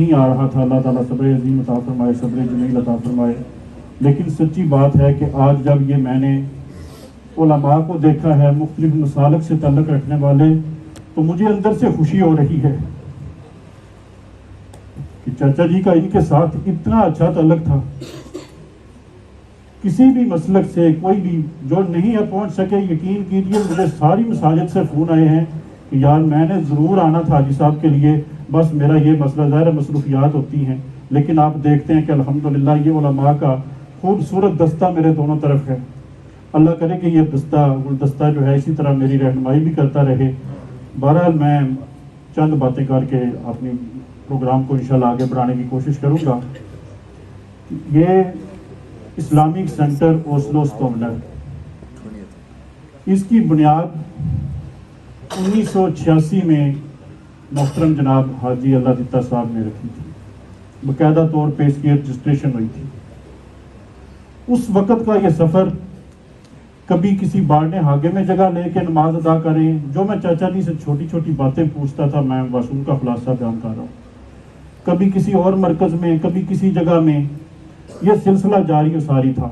نہیں آ رہا تھا. اللہ تعالیٰ صبر عظیم عطا فرمائے, صبر جمیل عطا فرمائے. لیکن سچی بات ہے کہ آج جب یہ میں نے علماء کو دیکھا ہے مختلف مسالک سے تعلق رکھنے والے, تو مجھے اندر سے خوشی ہو رہی ہے کہ چاچا جی کا ان کے ساتھ اتنا اچھا تعلق تھا. کسی بھی مسلک سے کوئی بھی جو نہیں ہے پہنچ سکے, یقین کیجیے مجھے ساری مساجد سے فون آئے ہیں کہ یار میں نے ضرور آنا تھا حاجی صاحب کے لیے, بس میرا یہ مسئلہ ظاہر مصروفیات ہوتی ہیں. لیکن آپ دیکھتے ہیں کہ الحمدللہ یہ علماء کا خوبصورت دستہ میرے دونوں طرف ہے. اللہ کرے کہ یہ دستہ جو ہے اسی طرح میری رہنمائی بھی کرتا رہے. بہرحال میں چند باتیں کر کے اپنی پروگرام کو انشاءاللہ آگے بڑھانے کی کوشش کروں گا. یہ اسلامک سینٹر اوسلو سٹونر, اس کی بنیاد 1986 میں محترم جناب حاجی اللہ دیتا صاحب نے رکھی تھی. باقاعدہ طور پہ اس کی رجسٹریشن ہوئی تھی. اس وقت کا یہ سفر, کبھی کسی بارنے ہاگے میں جگہ لے کے نماز ادا کریں, جو میں چاچا جی سے چھوٹی چھوٹی باتیں پوچھتا تھا میں بس ان کا خلاصہ بیان کر رہا ہوں. کبھی کسی اور مرکز میں, کبھی کسی جگہ میں, یہ سلسلہ جاری و ساری تھا.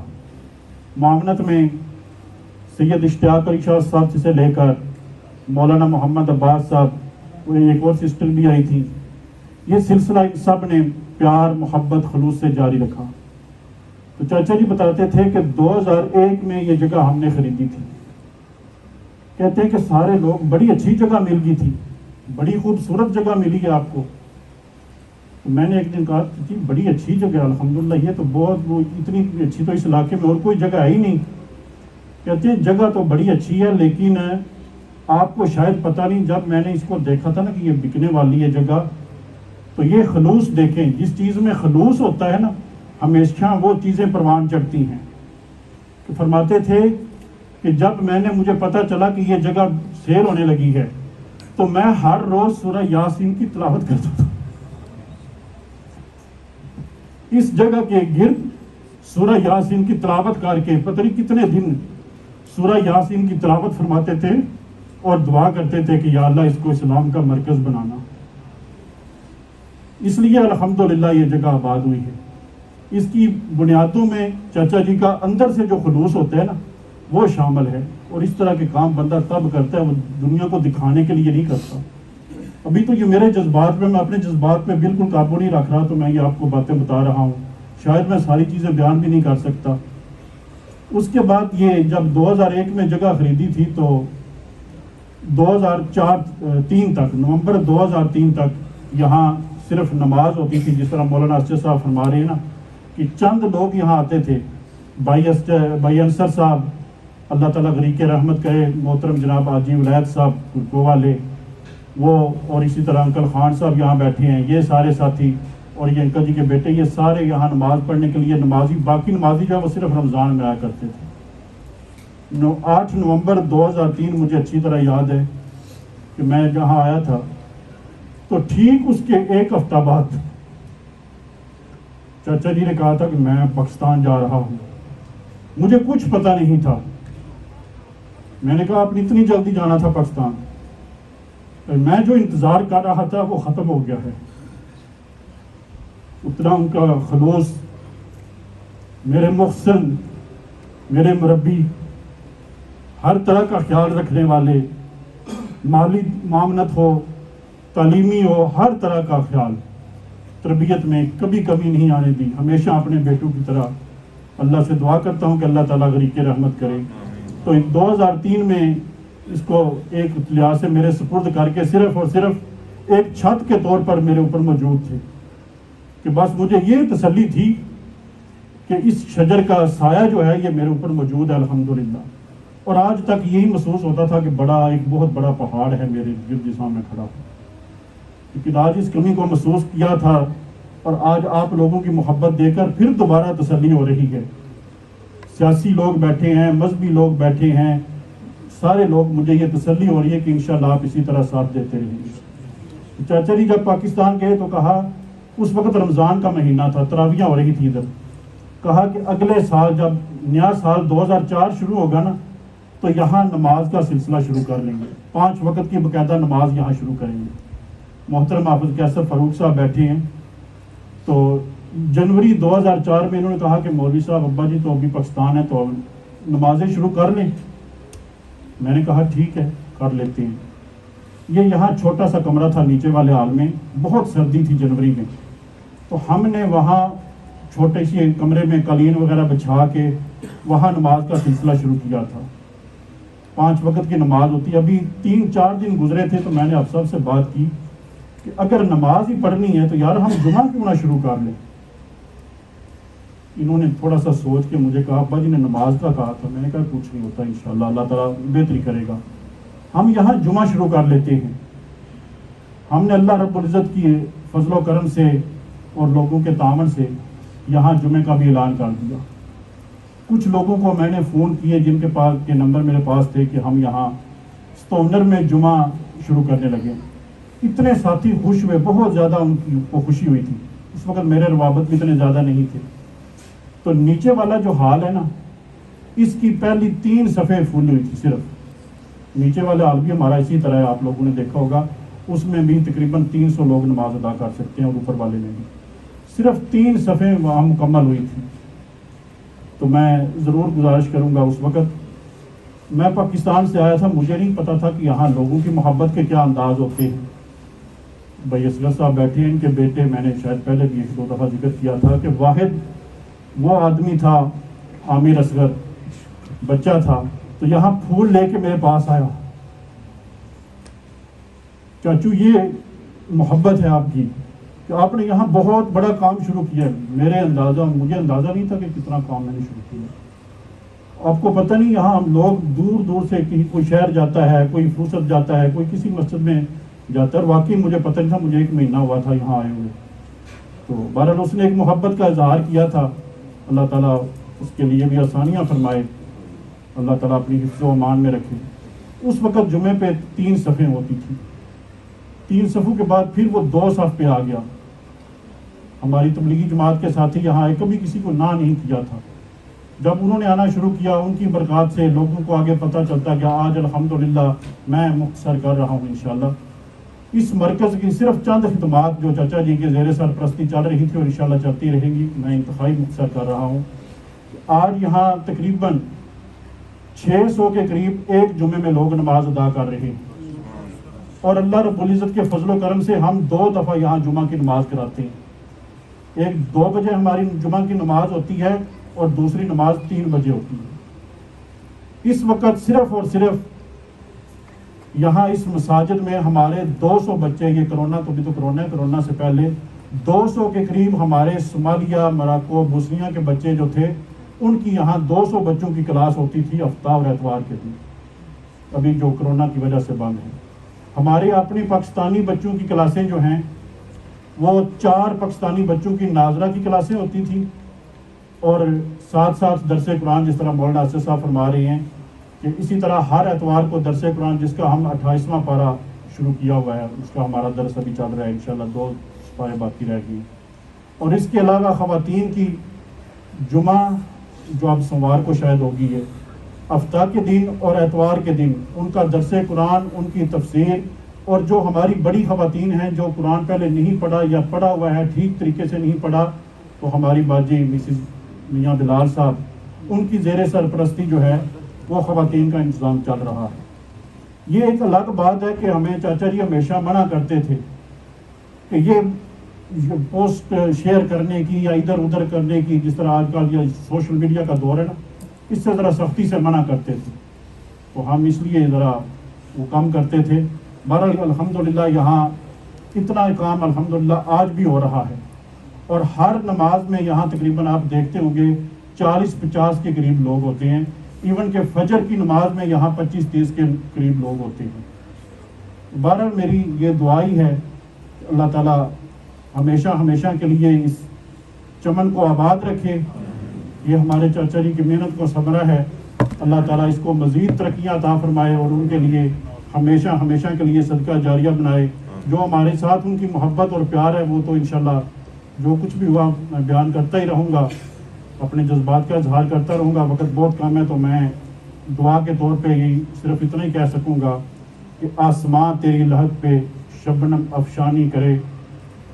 معاونت میں سید اشتیاق علی شاہ صاحب سے لے کر مولانا محمد عباس صاحب, ایک اور سسٹر بھی آئی تھی. یہ سلسلہ ان سب نے پیار محبت خلوص سے جاری رکھا. تو چاچا جی بتاتے تھے کہ 2001 میں یہ جگہ ہم نے خریدی تھی. کہتے ہیں کہ سارے لوگ, بڑی اچھی جگہ مل گئی تھی, بڑی خوبصورت جگہ ملی ہے آپ کو. تو میں نے ایک دن کہا کہ بڑی اچھی جگہ الحمدللہ, یہ تو بہت اتنی اچھی تو اس علاقے میں اور کوئی جگہ ہے ہی نہیں. کہتے ہیں جگہ تو بڑی اچھی ہے, لیکن آپ کو شاید پتہ نہیں, جب میں نے اس کو دیکھا تھا نا کہ یہ بکنے والی ہے جگہ, تو یہ خلوص دیکھیں, جس چیز میں خلوص ہوتا ہے نا ہمیشہ وہ چیزیں پروان چڑھتی ہیں. تو فرماتے تھے کہ جب میں نے, مجھے پتہ چلا کہ یہ جگہ سیل ہونے لگی ہے, تو میں ہر روز سورہ یاسین کی تلاوت کرتا تھا. اس جگہ کے گرد سورہ یاسین کی تلاوت کر کے پتہ نہیں کتنے دن سورہ یاسین کی تلاوت فرماتے تھے اور دعا کرتے تھے کہ یا اللہ اس کو اسلام کا مرکز بنانا. اس لیے الحمدللہ یہ جگہ آباد ہوئی ہے. اس کی بنیادوں میں چاچا جی کا اندر سے جو خلوص ہوتا ہے نا وہ شامل ہے. اور اس طرح کے کام بندہ تب کرتا ہے, وہ دنیا کو دکھانے کے لیے نہیں کرتا. ابھی تو یہ میرے جذبات میں اپنے جذبات پہ بالکل قابو نہیں رکھ رہا, تو میں یہ آپ کو باتیں بتا رہا ہوں. شاید میں ساری چیزیں بیان بھی نہیں کر سکتا. اس کے بعد یہ جب 2001 میں جگہ خریدی تھی, تو 2003 تک, نومبر 2003 تک یہاں صرف نماز ہوتی تھی. جس طرح مولانا اسد صاحب فرما رہے ہیں نا کہ چند لوگ یہاں آتے تھے, بھائی انصر صاحب اللہ تعالیٰ غریق رحمت کرے, محترم جناب حاجی ولایت صاحب کو والے وہ, اور اسی طرح انکل خان صاحب یہاں بیٹھے ہیں, یہ سارے ساتھی, اور یہ انکل جی کے بیٹے, یہ سارے یہاں نماز پڑھنے کے لیے نمازی, باقی نمازی جو ہے وہ صرف رمضان میں آیا کرتے تھے. 8 نومبر 2003 مجھے اچھی طرح یاد ہے کہ میں جہاں آیا تھا, تو ٹھیک اس کے ایک ہفتہ بعد چاچا جی نے کہا تھا کہ میں پاکستان جا رہا ہوں. مجھے کچھ پتہ نہیں تھا. میں نے کہا آپ نے اتنی جلدی جانا تھا پاکستان؟ میں جو انتظار کر رہا تھا وہ ختم ہو گیا ہے. اتنا ان کا خلوص, میرے محسن, میرے مربی, ہر طرح کا خیال رکھنے والے, مالی معاونت ہو, تعلیمی ہو, ہر طرح کا خیال, تربیت میں کبھی کمی نہیں آنے دی. ہمیشہ اپنے بیٹوں کی طرح. اللہ سے دعا کرتا ہوں کہ اللہ تعالیٰ غریق رحمت کرے. تو 2003 میں اس کو ایک لحاظ سے میرے سپرد کر کے صرف اور صرف ایک چھت کے طور پر میرے اوپر موجود تھے, کہ بس مجھے یہ تسلی تھی کہ اس شجر کا سایہ جو ہے یہ میرے اوپر موجود ہے الحمدللہ. اور آج تک یہی محسوس ہوتا تھا کہ ایک بہت بڑا پہاڑ ہے میرے گرد سامنے کھڑا ہوں. لیکن آج اس کمی کو محسوس کیا تھا, اور آج آپ لوگوں کی محبت دے کر پھر دوبارہ تسلی ہو رہی ہے. سیاسی لوگ بیٹھے ہیں, مذہبی لوگ بیٹھے ہیں, سارے لوگ, مجھے یہ تسلی ہو رہی ہے کہ انشاءاللہ آپ اسی طرح ساتھ دیتے رہیں گے. چاچا جی جب پاکستان گئے تو کہا, اس وقت رمضان کا مہینہ تھا, تراویحیں ہو رہی تھی ادھر, کہا کہ اگلے سال جب نیا سال 2004 شروع ہوگا نا, تو یہاں نماز کا سلسلہ شروع کر لیں گے, 5 وقت کی باقاعدہ نماز یہاں شروع کریں گے. محترم حافظ کیسر فاروق صاحب بیٹھے ہیں, تو جنوری 2004 میں انہوں نے کہا کہ مولوی صاحب ابا جی تو ابھی پاکستان ہے تو نمازیں شروع کر لیں. میں نے کہا ٹھیک ہے کر لیتے ہیں. یہ یہاں چھوٹا سا کمرہ تھا نیچے والے ہال میں, بہت سردی تھی جنوری میں, تو ہم نے وہاں چھوٹے سے کمرے میں قالین وغیرہ بچھا کے وہاں نماز کا سلسلہ شروع کیا تھا. 5 وقت کی نماز ہوتی. ابھی 3-4 دن گزرے تھے تو میں نے آپ سب سے بات کی کہ اگر نماز ہی پڑھنی ہے تو یار ہم جمعہ کیوں نہ شروع کر لیں. انہوں نے تھوڑا سا سوچ کے مجھے کہا ابا جی نے نماز کا کہا تھا. میں نے کہا کچھ نہیں ہوتا, انشاءاللہ اللہ تعالیٰ بہتری کرے گا, ہم یہاں جمعہ شروع کر لیتے ہیں. ہم نے اللہ رب العزت کی فضل و کرم سے اور لوگوں کے تعاون سے یہاں جمعے کا بھی اعلان کر دیا. کچھ لوگوں کو میں نے فون کیے جن کے پاس کے نمبر میرے پاس تھے کہ ہم یہاں ستونر میں جمعہ شروع کرنے لگے. اتنے ساتھی خوش ہوئے, بہت زیادہ ان کی خوشی ہوئی تھی. اس وقت میرے روابط بھی اتنے زیادہ نہیں تھے. تو نیچے والا جو ہال ہے نا, اس کی پہلی 3 صفحے پھول ہوئی تھی صرف. نیچے والے ہال بھی ہمارا اسی طرح ہے, آپ لوگوں نے دیکھا ہوگا, اس میں بھی تقریباً 300 لوگ نماز ادا کر سکتے ہیں, اور اوپر والے میں بھی صرف 3 صفحے وہاں مکمل ہوئی تھی. تو میں ضرور گزارش کروں گا, اس وقت میں پاکستان سے آیا تھا, مجھے نہیں پتا تھا کہ یہاں لوگوں کی محبت کے کیا انداز ہوتے ہیں. بھائی اصغر صاحب بیٹھے ہیں, ان کے بیٹے, میں نے شاید پہلے بھی 1-2 دفعہ ذکر کیا تھا کہ واحد وہ آدمی تھا عامر اصغر, بچہ تھا, تو یہاں پھول لے کے میرے پاس آیا, چاچو یہ محبت ہے آپ کی کہ آپ نے یہاں بہت بڑا کام شروع کیا ہے. مجھے اندازہ نہیں تھا کہ کتنا کام میں نے شروع کیا. آپ کو پتہ نہیں, یہاں ہم لوگ دور دور سے کوئی شہر جاتا ہے, کوئی فرصت جاتا ہے, کوئی کسی مسجد میں جاتا ہے, اور واقعی مجھے پتہ نہیں تھا, مجھے 1 مہینہ ہوا تھا یہاں آئے ہوئے. تو بہرحال اس نے ایک محبت کا اظہار کیا تھا. اللہ تعالیٰ اس کے لیے بھی آسانیاں فرمائے, اللہ تعالیٰ اپنی حفظ و امان میں رکھے. اس وقت جمعے پہ 3 صفحیں ہوتی تھی. 3 صفوں کے بعد پھر وہ 2 صف پہ آ گیا. ہماری تبلیغی جماعت کے ساتھی یہاں آئے, کبھی کسی کو نہ نہیں کیا تھا. جب انہوں نے آنا شروع کیا, ان کی برکات سے لوگوں کو آگے پتہ چلتا گیا. آج الحمدللہ میں مختصر کر رہا ہوں انشاءاللہ. اس مرکز کی صرف چند خدمات جو چچا جی کے زیر سرپرستی چل رہی تھی اور انشاءاللہ چلتی رہیں گی, میں انتہائی مختصر کر رہا ہوں. آج یہاں تقریباً 600 کے قریب ایک جمعے میں لوگ نماز ادا کر رہے ہیں, اور اللہ رب العزت کے فضل و کرم سے ہم 2 دفعہ یہاں جمعہ کی نماز کراتے ہیں. ایک 2 بجے ہماری جمعہ کی نماز ہوتی ہے, اور دوسری نماز 3 بجے ہوتی ہے. اس وقت صرف اور صرف یہاں اس مساجد میں ہمارے 200 بچے, یہ کرونا تو بھی تو کرونا ہے, کرونا سے پہلے 200 کے قریب ہمارے صومالیہ, مراکو, بوسنیا کے بچے جو تھے, ان کی یہاں 200 بچوں کی کلاس ہوتی تھی ہفتہ اور اتوار کے دن, ابھی جو کرونا کی وجہ سے بند ہے. ہمارے اپنی پاکستانی بچوں کی کلاسیں جو ہیں, وہ 4 پاکستانی بچوں کی ناظرہ کی کلاسیں ہوتی تھیں, اور ساتھ ساتھ درس قرآن, جس طرح مولانا اسد صاحب فرما رہے ہیں کہ اسی طرح ہر اتوار کو درس قرآن, جس کا ہم 28واں پارہ شروع کیا ہوا ہے, اس کا ہمارا درس ابھی چل رہا ہے, انشاءاللہ 2 پارے باقی رہ گئی. اور اس کے علاوہ خواتین کی جمعہ جو اب سوموار کو شاید ہوگی ہے, ہفتہ کے دن اور اتوار کے دن ان کا درس قرآن, ان کی تفسیر. اور جو ہماری بڑی خواتین ہیں جو قرآن پہلے نہیں پڑھا یا پڑھا ہوا ہے ٹھیک طریقے سے نہیں پڑھا, تو ہماری باجی مسز میاں بلال صاحب, ان کی زیر سرپرستی جو ہے وہ خواتین کا انتظام چل رہا ہے. یہ ایک الگ بات ہے کہ ہمیں چاچا جی ہمیشہ منع کرتے تھے کہ یہ پوسٹ شیئر کرنے کی یا ادھر ادھر کرنے کی, جس طرح آج کل یہ سوشل میڈیا کا دور ہے نا, اس سے ذرا سختی سے منع کرتے تھے. تو ہم اس لیے ذرا وہ کم کرتے تھے. بہرحال الحمدللہ یہاں اتنا کام الحمدللہ آج بھی ہو رہا ہے, اور ہر نماز میں یہاں تقریباً آپ دیکھتے ہوں گے 40-50 کے قریب لوگ ہوتے ہیں. ایون کہ فجر کی نماز میں یہاں 25-30 کے قریب لوگ ہوتے ہیں. بہرحال میری یہ دعا ہی ہے کہ اللہ تعالیٰ ہمیشہ کے لیے اس چمن کو آباد رکھے. یہ ہمارے چاچا جی کی محنت کو ثمرہ ہے. اللہ تعالیٰ اس کو مزید ترقیاں عطا فرمائے, اور ان کے لیے ہمیشہ کے لیے صدقہ جاریہ بنائے. جو ہمارے ساتھ ان کی محبت اور پیار ہے, وہ تو انشاءاللہ جو کچھ بھی ہوا میں بیان کرتا ہی رہوں گا, اپنے جذبات کا اظہار کرتا رہوں گا. وقت بہت کم ہے, تو میں دعا کے طور پہ ہی صرف اتنا ہی کہہ سکوں گا کہ آسماں تیری لہت پہ شبنم افشانی کرے,